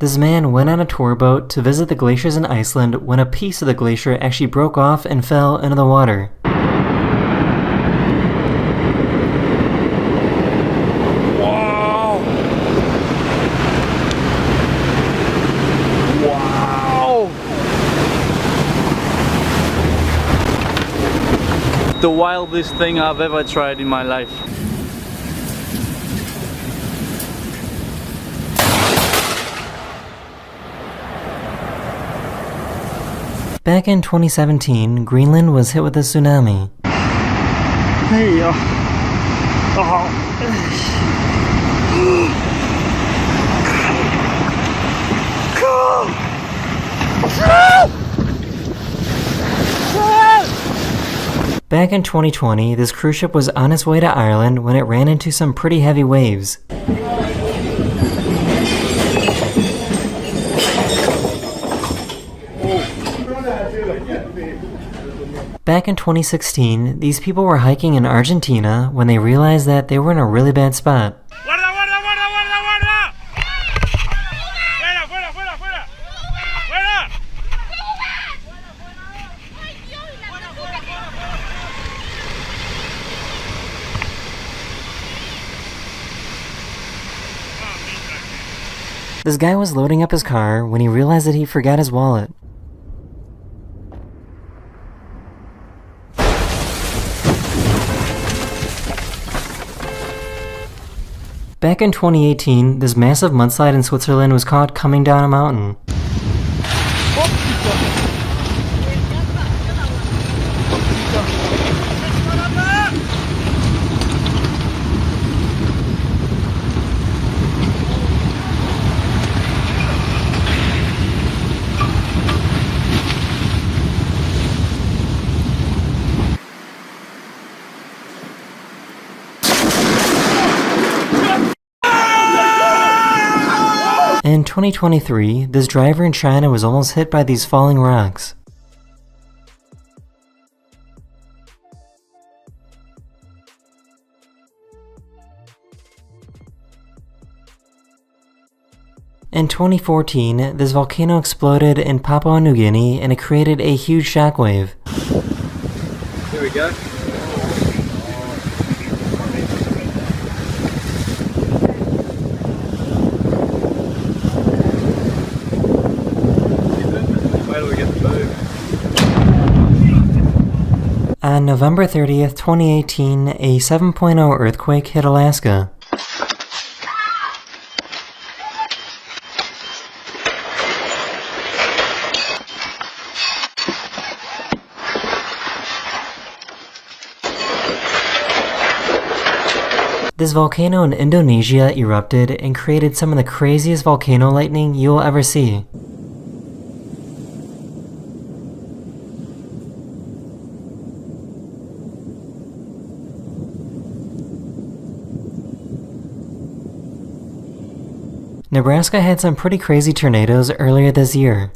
This man went on a tour boat to visit the glaciers in Iceland when a piece of the glacier actually broke off and fell into the water. Wow! Wow! The wildest thing I've ever tried in my life. Back in 2017, Greenland was hit with a tsunami. Hey, Back in 2020, this cruise ship was on its way to Ireland when it ran into some pretty heavy waves. Back in 2016, these people were hiking in Argentina when they realized that they were in a really bad spot. This guy was loading up his car when he realized that he forgot his wallet. Back in 2018, this massive mudslide in Switzerland was caught coming down a mountain. In 2023, this driver in China was almost hit by these falling rocks. In 2014, this volcano exploded in Papua New Guinea and it created a huge shockwave. Here we go. On November 30th, 2018, a 7.0 earthquake hit Alaska. This volcano in Indonesia erupted and created some of the craziest volcano lightning you will ever see. Nebraska had some pretty crazy tornadoes earlier this year.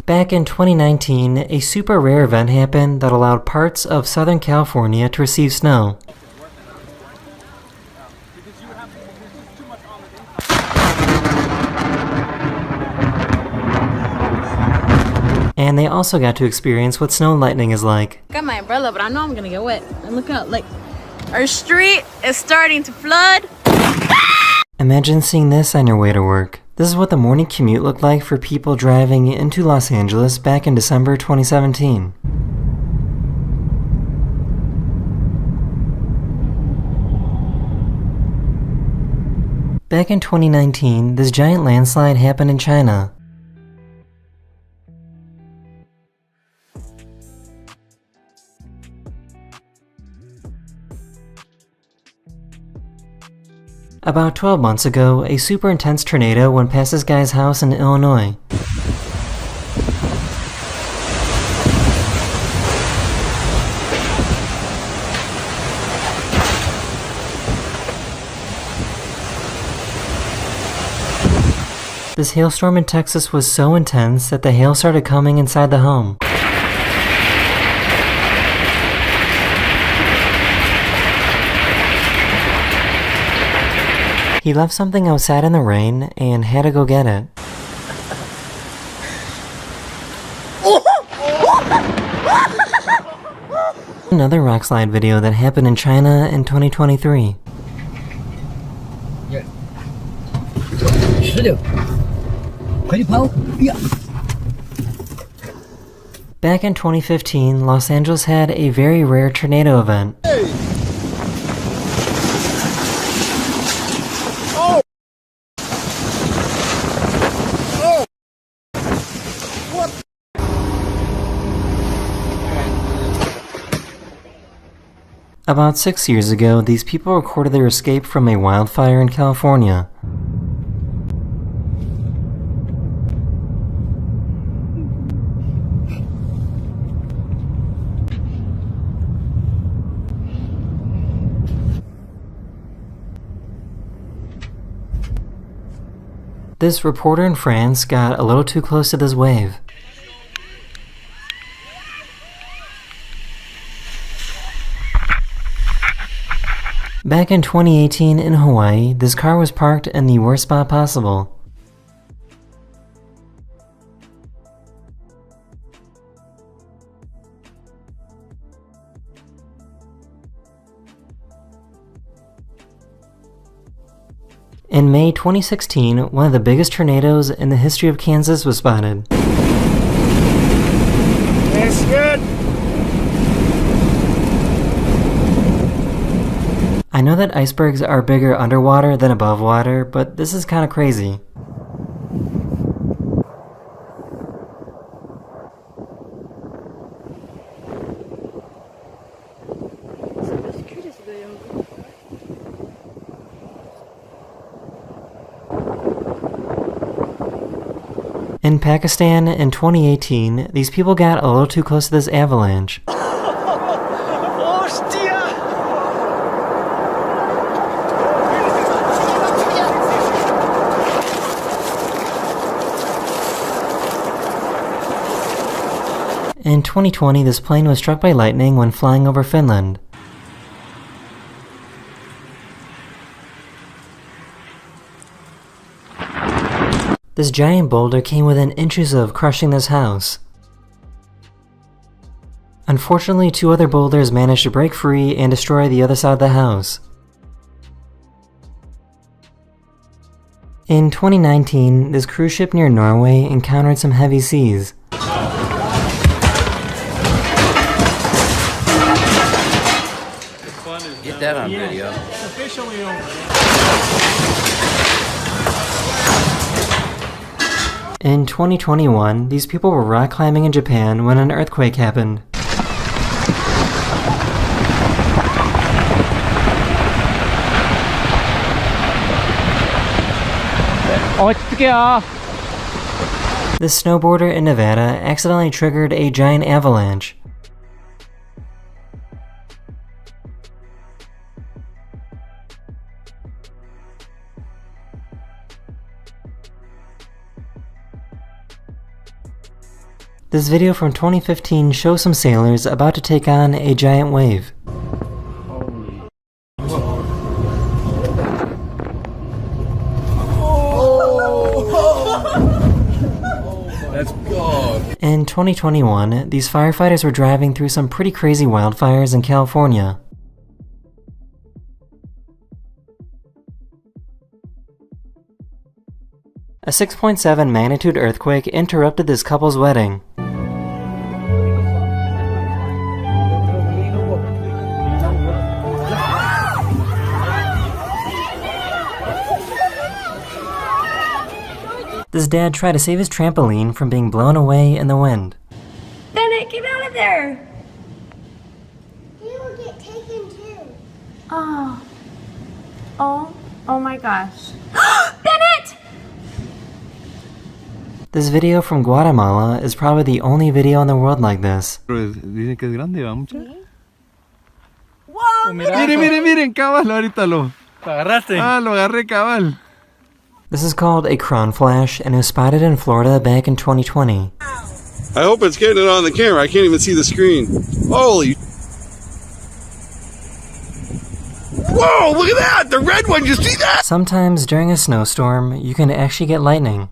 Back in 2019, a super rare event happened that allowed parts of Southern California to receive snow. And they also got to experience what snow lightning is like. Got my umbrella, but I know I'm gonna get wet. And look out, like, our street is starting to flood. Imagine seeing this on your way to work. This is what the morning commute looked like for people driving into Los Angeles back in December 2017. Back in 2019, this giant landslide happened in China. About 12 months ago, a super intense tornado went past this guy's house in Illinois. This hailstorm in Texas was so intense that the hail started coming inside the home. He left something outside in the rain and had to go get it. Another rock slide video that happened in China in 2023. Back in 2015, Los Angeles had a very rare tornado event. About 6 years ago, these people recorded their escape from a wildfire in California. This reporter in France got a little too close to this wave. Back in 2018 in Hawaii, this car was parked in the worst spot possible. In May 2016, one of the biggest tornadoes in the history of Kansas was spotted. That's good. I know that icebergs are bigger underwater than above water, but this is kinda crazy. In Pakistan in 2018, these people got a little too close to this avalanche. In 2020, this plane was struck by lightning when flying over Finland. This giant boulder came within inches of crushing this house. Unfortunately, 2 other boulders managed to break free and destroy the other side of the house. In 2019, this cruise ship near Norway encountered some heavy seas. Get that on video. It's officially over. In 2021, these people were rock climbing in Japan when an earthquake happened. This snowboarder in Nevada accidentally triggered a giant avalanche. This video from 2015 shows some sailors about to take on a giant wave. That's God. In 2021, these firefighters were driving through some pretty crazy wildfires in California. A 6.7 magnitude earthquake interrupted this couple's wedding. This dad tried to save his trampoline from being blown away in the wind. Bennett, get out of there! He will get taken too. Oh. Oh my gosh. Bennett! This video from Guatemala is probably the only video in the world like this. Dicen que es grande, ¿va mucha? Whoa! Miren, cabal, ahorita lo agarraste? Ah, lo agarré, cabal. This is called a crown flash and it was spotted in Florida back in 2020. I hope it's getting it on the camera. I can't even see the screen. Holy. Whoa, look at that! The red one, you see that? Sometimes during a snowstorm, you can actually get lightning.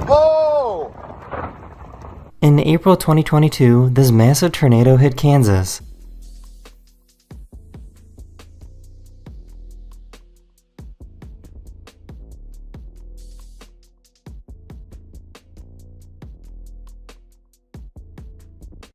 Whoa! In April 2022, this massive tornado hit Kansas.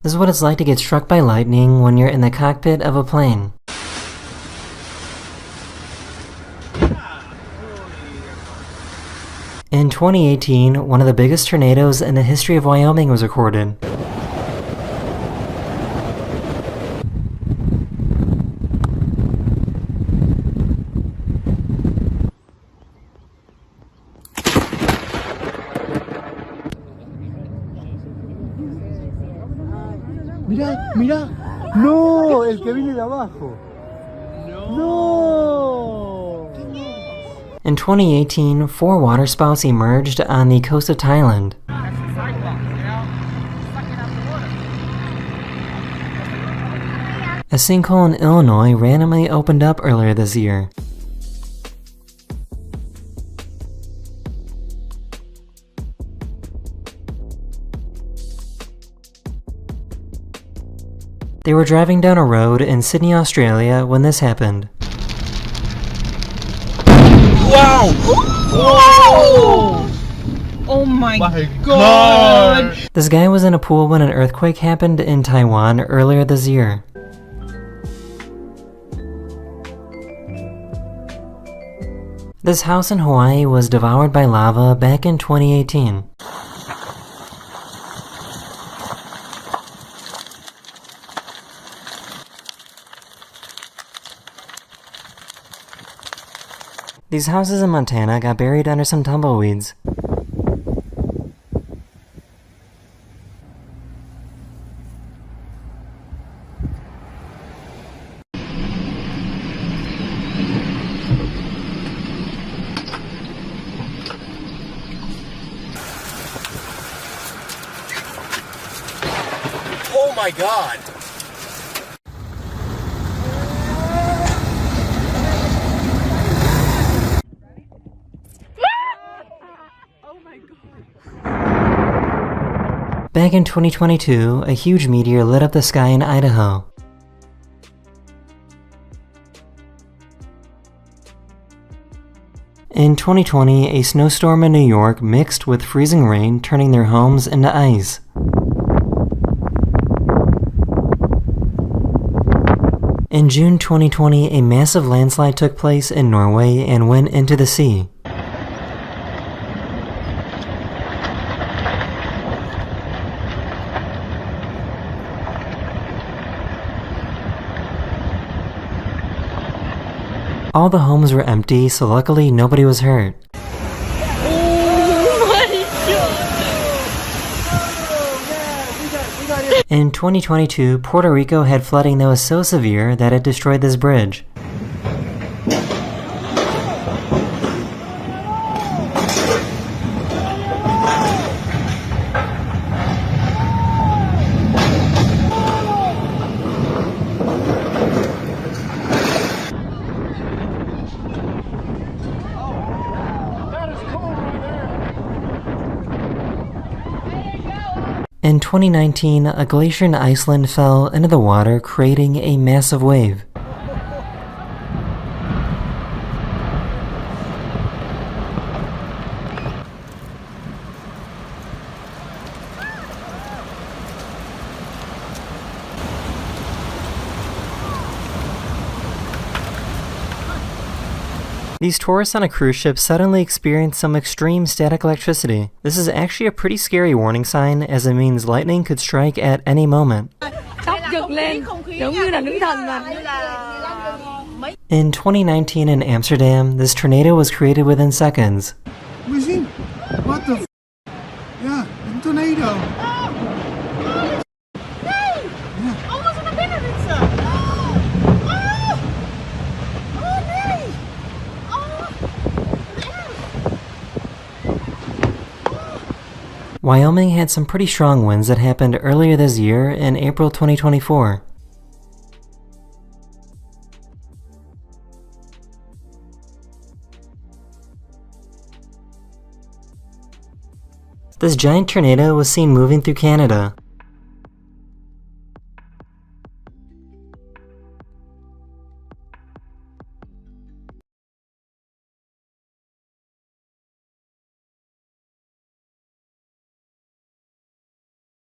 This is what it's like to get struck by lightning when you're in the cockpit of a plane. In 2018, one of the biggest tornadoes in the history of Wyoming was recorded. Mira, mira. No, el que viene de abajo. No. In 2018, 4 waterspouts emerged on the coast of Thailand. A sinkhole in Illinois randomly opened up earlier this year. They were driving down a road in Sydney, Australia when this happened. Wow! Whoa! Oh my god! This guy was in a pool when an earthquake happened in Taiwan earlier this year. This house in Hawaii was devoured by lava back in 2018. These houses in Montana got buried under some tumbleweeds. Oh my god! Back in 2022, a huge meteor lit up the sky in Idaho. In 2020, a snowstorm in New York mixed with freezing rain, turning their homes into ice. In June 2020, a massive landslide took place in Norway and went into the sea. All the homes were empty, so luckily nobody was hurt. In 2022, Puerto Rico had flooding that was so severe that it destroyed this bridge. In 2019, a glacier in Iceland fell into the water, creating a massive wave. These tourists on a cruise ship suddenly experience some extreme static electricity. This is actually a pretty scary warning sign, as it means lightning could strike at any moment. In 2019 in Amsterdam, this tornado was created within seconds. What the f? Yeah, a tornado. Wyoming had some pretty strong winds that happened earlier this year in April 2024. This giant tornado was seen moving through Canada.